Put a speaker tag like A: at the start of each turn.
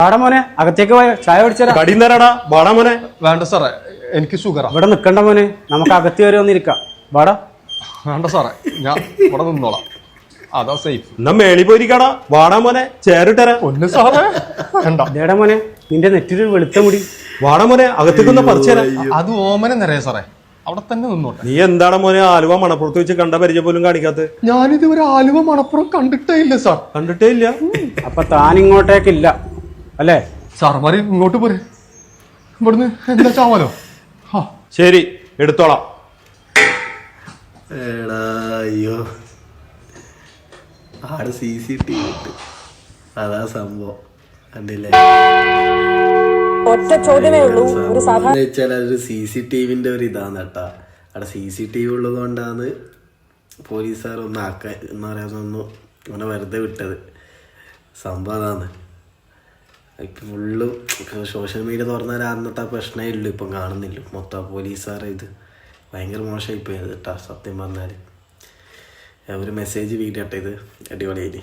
A: വാടാ മോനെ, അകത്തേക്ക് പോയ ചായ കുടിച്ചാ.
B: കടിയും തരാടാ, വാടാ മോനെ.
C: വേണ്ട സാറേ, എനിക്ക് ഷുഗറാ.
A: ഇവിടെ നിക്കണ്ട മോനെ, നമുക്ക് അകത്ത് കയറി വന്നിരിക്കാം. വാടാ.
C: വേണ്ട സാറേ, ഞാൻ ഇവിടെ നിന്നോളാം, അതാ സേഫ്.
B: എന്നാ മേളി പോയിരിക്കാടാ, വാടാ മോനെ, ചേറിട്ടരാ.
C: ഒന്ന് സാറേ വേണ്ട.
A: അതേടാ മോനെ, നിന്റെ നെറ്റിൽ വെളുത്ത മുടി.
B: വാടാ മോനെ, അകത്തേക്കൊന്ന് പറിച്ചേരാ.
C: അത് ഓമന നിറയെ സാറേ, അവിടെ തന്നെ നിന്നോട്ടെ.
B: നീ എന്താണ് മോനെ ആലുവ മണപ്പുറത്ത് വെച്ച് കണ്ട പരിചയം പോലും കാണിക്കാത്ത?
C: ഞാനിതുവരെ ആലുവ മണപ്പുറം കണ്ടിട്ടേ ഇല്ല സാർ.
B: കണ്ടിട്ടേ ഇല്ല.
A: അപ്പൊ താൻ ഇങ്ങോട്ടേക്കില്ല അല്ലേ?
C: സാർമാര് ഇങ്ങോട്ട് പോരെ, ഇവിടുന്ന് എന്താ ചാവാലോ.
B: ശരി, എടുത്തോളാം.
D: എടാ അയ്യോ, ആടെ CCTV ഇട്ട്, അതാ സംഭവം. കണ്ടില്ലേ?
E: ഒറ്റ ചോദ്യമേ ഉള്ളൂ. ഒരു സാധാരണ
D: വെച്ചാൽ അതൊരു CCTVന്റെ ഒരു ഇതാണ് കേട്ടാ. അവിടെ CCTV ഉള്ളത് കൊണ്ടാണ് പോലീസുകാർ ഒന്ന് ആക്കാൻ എന്ന് പറയാനൊന്നും അങ്ങനെ വെറുതെ വിട്ടത്. സംഭവം അതാണ്. ഇപ്പം ഫുള്ള് സോഷ്യൽ മീഡിയ തുറന്നാൽ അന്നത്തെ പ്രശ്നമേ ഉള്ളൂ, ഇപ്പം കാണുന്നില്ല. മൊത്തം പോലീസുകാരെ ഇത് ഭയങ്കര മോശമായിപ്പോയത് കേട്ടാ. സത്യം പറഞ്ഞാൽ ഒരു മെസ്സേജ് വീഡിയോ കേട്ടോ, ഇത് അടിപൊളിയായി.